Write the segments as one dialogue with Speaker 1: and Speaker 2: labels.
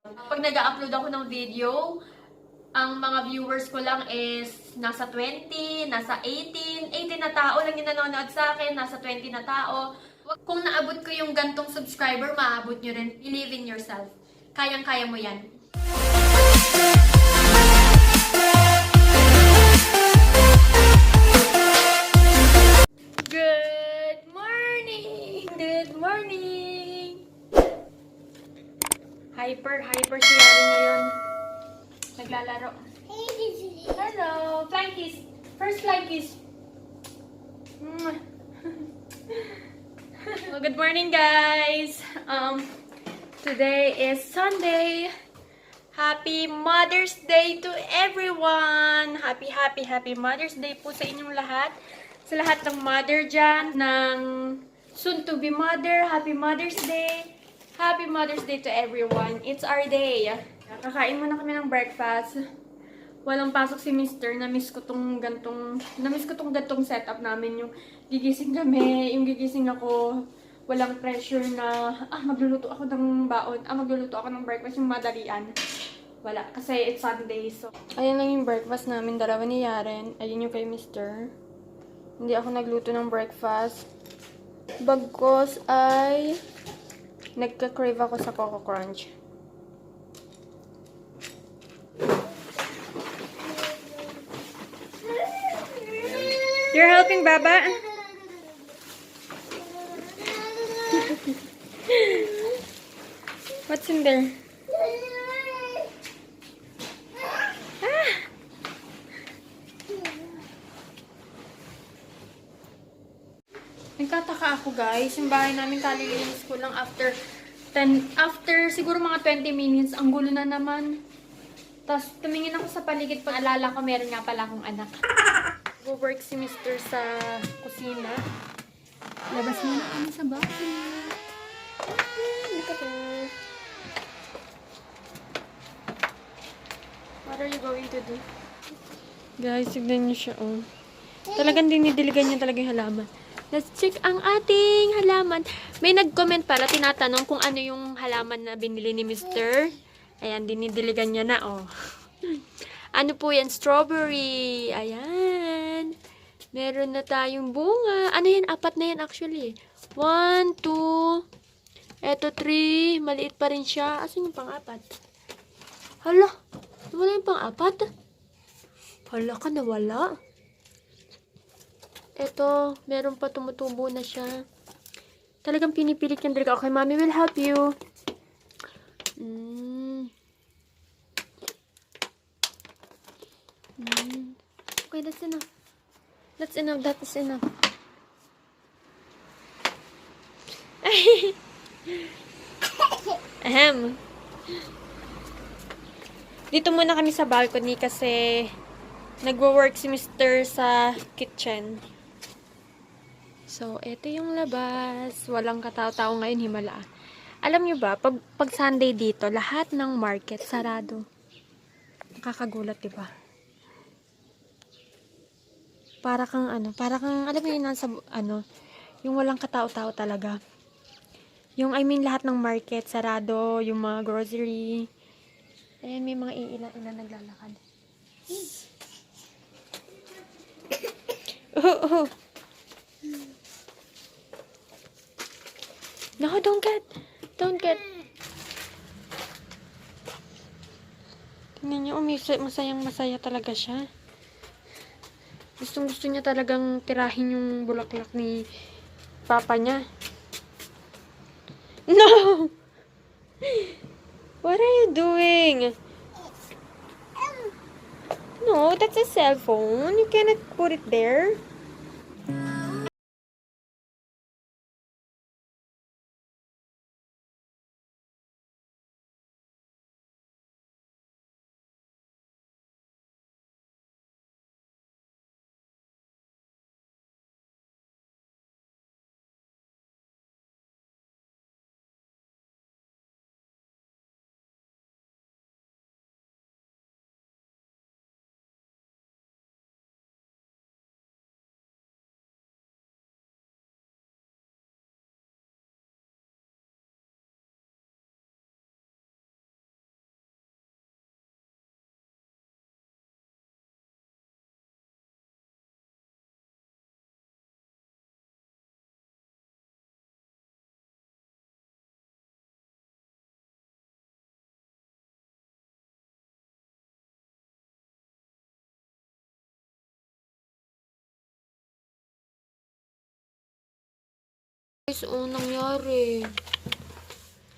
Speaker 1: Pag nag-upload ako ng video, ang mga viewers ko lang is nasa 20, nasa 18 na tao lang yung nanonood sa akin, nasa 20 na tao. Kung naabot ko yung gantong subscriber, maabot nyo rin. Believe in yourself. Kayang-kaya mo yan. Good morning! Good morning! Hyper si Yari ngayon. Naglalaro. Hello! Flying kiss! First flying kiss! Well, good morning, guys! Today is Sunday. Happy Mother's Day to everyone! Happy Mother's Day po sa inyong lahat. Sa lahat ng mother dyan, ng soon-to-be mother, Happy Mother's Day! Happy Mother's Day to everyone! It's our day! Kakain muna kami ng breakfast. Walang pasok si Mister. Namiss ko tong gantong setup namin. Yung gigising kami, yung gigising ako, walang pressure na, magluluto ako ng baon, magluluto ako ng breakfast, yung madalian. Wala, kasi it's Sunday, so. Ayan lang yung breakfast namin, dalawa ni Yaren. Ayun yung kay Mister. Hindi ako nagluto ng breakfast. Bagkos ay nagka-crave ako sa Coco Crunch. You're helping Baba? What's in there? Nagtataka ako, guys. Yung bahay namin kalilinis ko lang after siguro mga 20 minutes, ang gulo na naman. Tapos tumingin ako sa paligid, pag alala ko meron nga pala akong anak. Go-work si Mister sa kusina. Labas muna kami sa bahay. What are you going to do? Guys, tignan niyo siya, oh. Talagang dinidiligan niya talaga yung halaman. Let's check ang ating halaman. May nag-comment pala, tinatanong kung ano yung halaman na binili ni Mister. Ayan, dinidiligan niya na, oh. Ano po yan? Strawberry. Ayan. Meron na tayong bunga. Ano yan? 4 na yan actually. 1, 2. Eto 3. Maliit pa rin siya. Asan yung pang-4? Hala. Wala yung pang-4? Hala ka, nawala. Eto, meron pa tumutubo na siya. Talagang pinipilit niyan talaga. Okay, Mommy will help you. Okay, that's enough. That's enough. That is enough. Ahem. Dito muna kami sa balcony kasi nagwo-work si Mister sa kitchen. So, ito yung labas. Walang katao-tao ngayon, himala. Alam nyo ba, pag Sunday dito, lahat ng market sarado. Nakakagulat, diba? Para kang, alam mo yun, nasa, yung walang katao-tao talaga. Yung, lahat ng market sarado, yung mga grocery. Ayan, may mga ilan naglalakad. No, don't get. Tingnan niyo, masaya talaga siya. Gusto niya talagang tirahin yung bulaklak ni papa niya. No! What are you doing? No, that's a cell phone. You cannot put it there. Guys, nangyari.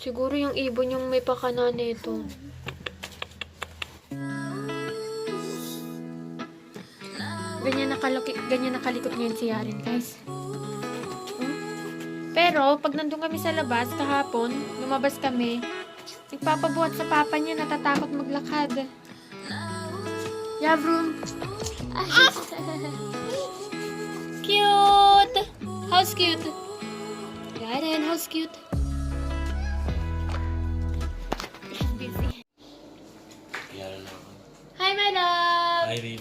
Speaker 1: Siguro yung ibon yung may pakana nito. Ganyan nakalikot ngayon si Yaren, guys. Pero, pag nandun kami sa labas, kahapon, lumabas kami, nagpapabuhat sa papa niya, natatakot maglakad. Yavrum! Cute! How's cute? Yaren, how's cute? She's busy. Hi, my love!
Speaker 2: Hi, baby.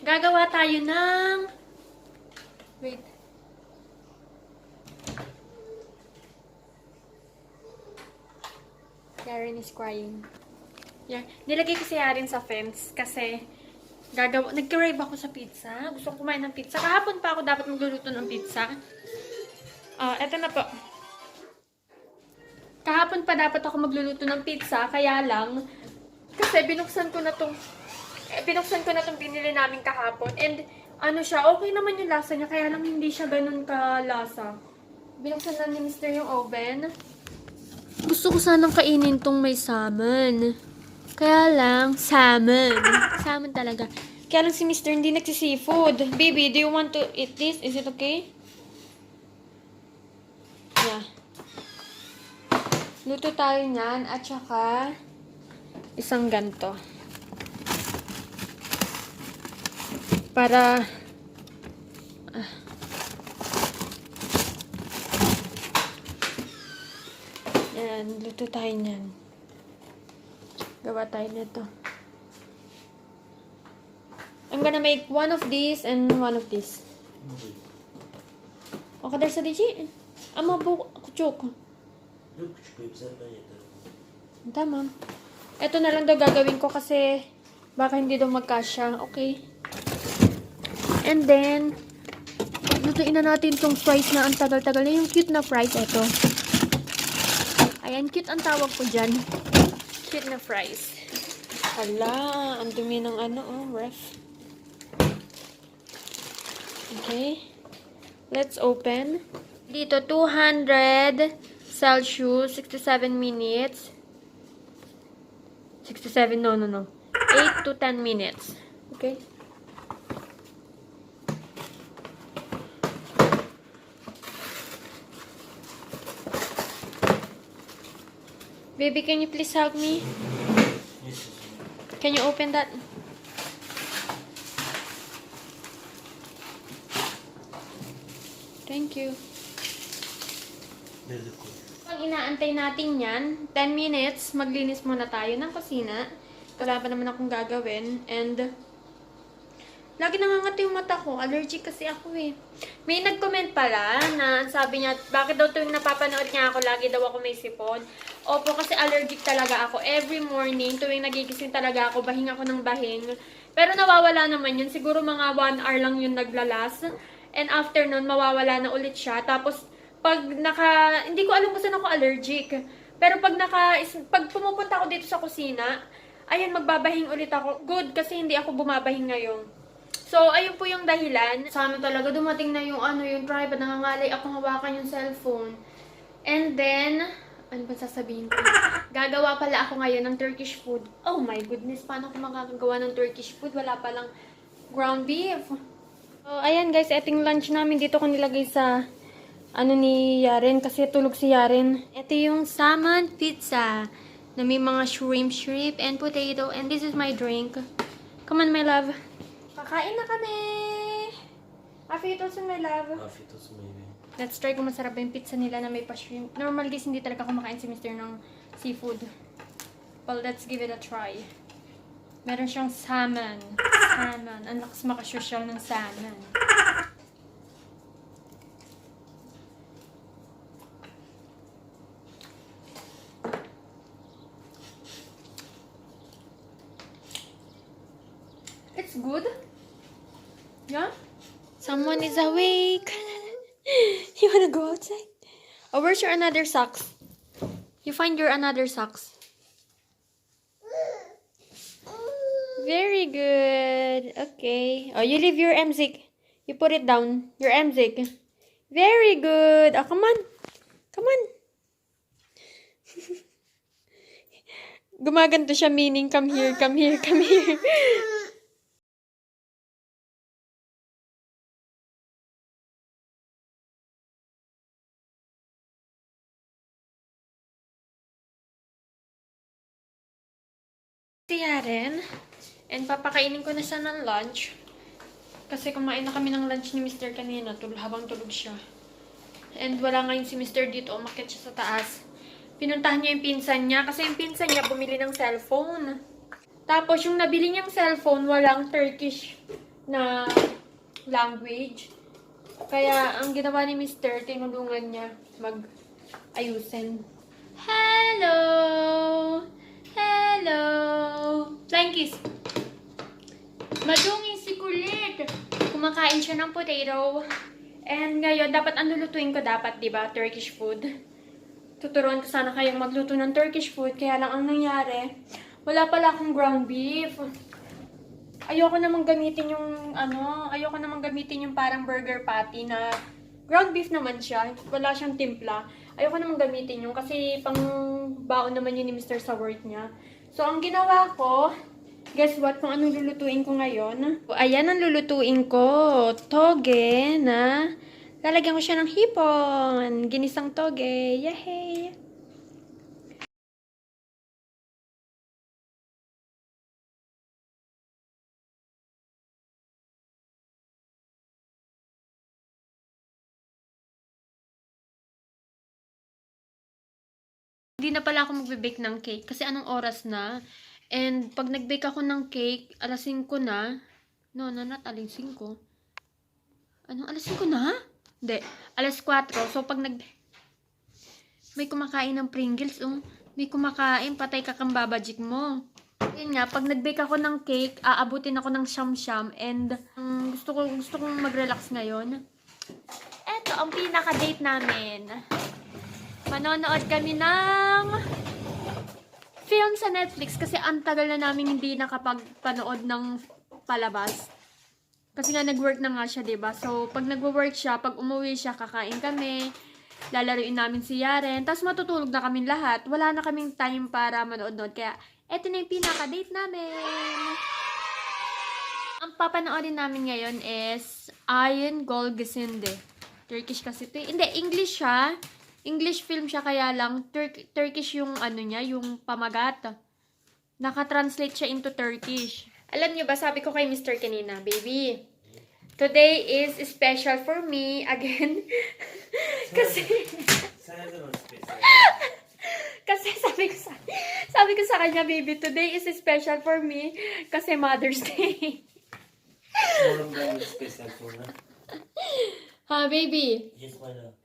Speaker 1: Gagawa tayo ng... Wait. Yaren is crying. Yeah. Nilagay ko si Yaren sa fence kasi nag-crave ako sa pizza. Gusto ko kumain ng pizza. Kahapon pa ako dapat magluluto ng pizza. Eto na po. Kahapon pa dapat ako magluluto ng pizza, kaya lang kasi binuksan ko na tong binili namin kahapon. And ano siya, okay naman yung lasa niya, kaya lang hindi siya ganun ka-lasa. Binuksan na ni Mr. yung oven. Gusto ko sanang kainin tong may salmon. Kaya lang, salmon. Salmon talaga. Kaya lang si Mr. hindi nagsi-seafood. Baby, do you want to eat this? Is it okay? Yeah. Luto tayo niyan at saka isang ganto. Para yan, luto tayo niyan. Gawa tayo nito. I'm gonna make one of these and one of these. O kadar sa DJ. Ama bu kuchok. Tama. Ito na lang daw gagawin ko kasi baka hindi daw magkasya. Okay. And then, lutuin na natin tong fries na ang tagal-tagal na. Yung cute na fries, ito. Ayan, cute ang tawag ko dyan. Cute na fries. Hala, ang dumi ng ref. Okay. Let's open. Dito, 200 Celsius, 67 minutes. 67, no. 8 to 10 minutes. Okay. Baby, can you please help me?
Speaker 2: Yes.
Speaker 1: Can you open that? Thank you.
Speaker 2: Very cool.
Speaker 1: Pag inaantay natin yan, 10 minutes, maglinis muna tayo ng kusina. Wala pa naman akong gagawin. And, lagi nangangati yung mata ko. Allergic kasi ako eh. May nag-comment pala na sabi niya, bakit daw tuwing napapanood niya ako, lagi daw ako may sipon. Opo, kasi allergic talaga ako. Every morning, tuwing nagigising talaga ako, bahing ako ng bahing. Pero nawawala naman yun. Siguro mga 1 hour lang yun naglalas. And after nun, mawawala na ulit siya. Tapos, hindi ko alam kung saan ako allergic. Pero pag pumupunta ako dito sa kusina, ayan, magbabahing ulit ako. Good, kasi hindi ako bumabahing ngayon. So, ayun po yung dahilan. Sana talaga dumating na yung tripod. Nangangalay ako hawakan yung cellphone. And then, ano ba sasabihin ko? Gagawa pala ako ngayon ng Turkish food. Oh my goodness, paano ako makakagawa ng Turkish food? Wala palang ground beef. So, ayan guys, eting lunch namin. Dito ko nilagay sa ni Yaren kasi tulog si Yaren. Ito yung salmon pizza na may mga shrimp, and potato. And this is my drink. Come on, my love. Kakain na kami! Happy ito my love.
Speaker 2: Coffee toast maybe.
Speaker 1: Let's try kung masarap yung pizza nila na may pa-shrimp. Normal guys, hindi talaga kumakain si Mr. ng seafood. Well, let's give it a try. Meron siyang salmon. Salmon. Ang lakas makasosyal ng salmon. It's good. Yeah? Someone is awake. You wanna go outside? Oh, where's your another socks? You find your another socks. Very good. Okay. Oh, you leave your MZig. You put it down. Your MZig. Very good. Oh, come on. Come on. Gumaganto siya, meaning, come here, come here, come here. Si Yaren. And papakainin ko na siya ng lunch. Kasi kumain na kami ng lunch ni Mr. kanina habang tulog siya. And wala ngayon si Mr. dito. Umakyat siya sa taas. Pinuntahan niya yung pinsan niya. Kasi yung pinsan niya bumili ng cellphone. Tapos yung nabili niyang cellphone, walang Turkish na language. Kaya ang ginawa ni Mr. tinulungan niya mag-ayusin. Hello! Hello! Flying kiss. Madungin si Kulit. Kumakain siya ng potato. And ngayon, dapat ang lulutuin ko dapat, di ba? Turkish food. Tuturuan ko sana kayong magluto ng Turkish food. Kaya lang ang nangyari, wala pala akong ground beef. Ayoko namang gamitin yung parang burger patty na ground beef naman siya. Wala siyang timpla. Ayoko namang gamitin yung kasi pang baon naman yun ni Mr. sa work niya. So, ang ginawa ko, guess what? Kung anong lulutuin ko ngayon? Ayan ang lulutuin ko. Toge na lalagyan ko siya ng hipon. Ginisang toge. Yay! Hindi na pala ako magbe-bake ng cake kasi anong oras na. And pag nag-bake ako ng cake, alas 5 na. No, not alas 5. Anong alas 5 na? Hindi, alas 4. So pag may kumakain ng Pringles, may kumakain, patay ka kang babajik mo. Yun nga, pag nag-bake ako ng cake, aabutin ako ng siyam-siyam and gusto kong mag-relax ngayon. Eto ang pinaka-date namin. Manonood kami ng film sa Netflix kasi ang tagal na namin hindi nakapagpanood ng palabas. Kasi nga nag-work na nga siya, diba? So, pag nag-work siya, pag umuwi siya, kakain kami, lalaruin namin si Yaren, tapos matutulog na kami lahat. Wala na kaming time para manood-nood. Kaya, eto na yung pinaka-date namin. Ang papanoodin namin ngayon is Ayin Golgesinde. Turkish kasi ito. Hindi, English siya. English film siya kaya lang Turkish yung niya, yung pamagat. Naka-translate siya into Turkish. Alam niyo ba, sabi ko kay Mr. kanina, baby, today is special for me again. kasi kasi sabi ko sa kanya, baby, today is special for me kasi Mother's Day. Ha, baby?
Speaker 2: Yes, my love.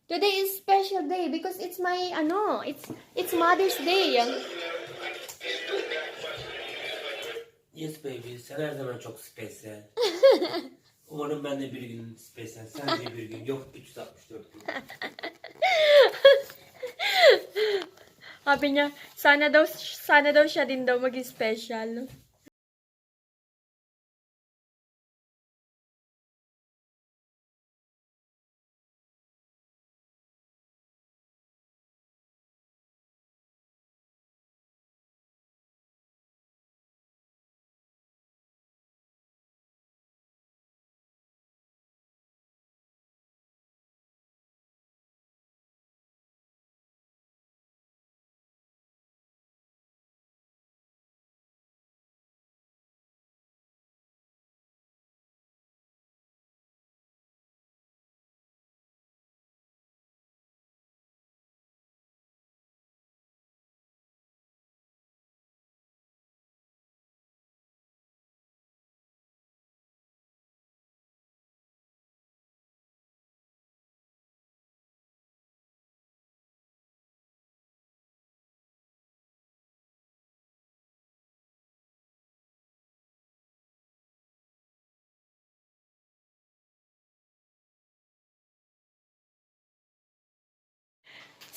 Speaker 1: Today is special day because it's my, it's Mother's Day.
Speaker 2: Yes baby, sen her zaman çok spesiyel. Umarım ben de bir gün spesiyel, sen de bir gün. Yok 364 gün.
Speaker 1: Sabi niya, sana daw siya din daw maging special.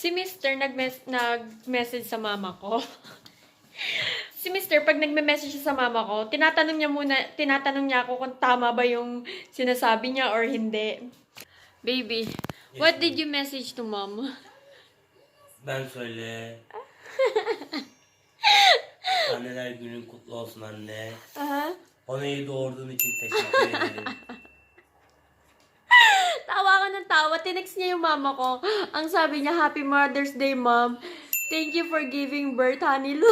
Speaker 1: Si Mr. nag-message sa mama ko. Si Mr. pag nagme-message siya sa mama ko, tinatanong niya ako kung tama ba yung sinasabi niya or hindi. Baby,
Speaker 2: Yes,
Speaker 1: what did
Speaker 2: baby.
Speaker 1: you message to mom?
Speaker 2: Ben söyle. Anneler günün kutlu olsun anne.
Speaker 1: Aha.
Speaker 2: Bana iyi doğurduğun için teşekkür ederim.
Speaker 1: Tawa ka ng tawa. Tinext niya yung mama ko. Ang sabi niya, Happy Mother's Day, Mom. Thank you for giving birth, Hanilu.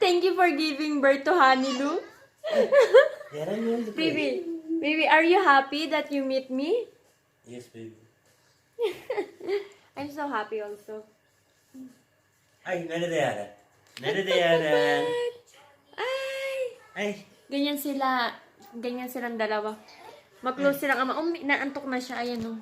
Speaker 1: Thank you for giving birth to Hanilu.
Speaker 2: Yaren ne oldu?
Speaker 1: Baby, are you happy that you meet me?
Speaker 2: Yes baby.
Speaker 1: I'm so happy also.
Speaker 2: Ay nerede Yaren? Nerede Yaren?
Speaker 1: Ay!
Speaker 2: Ay.
Speaker 1: Ganyan silang dalawa. Mag-close silang ama. Naantok na siya. Ayan o.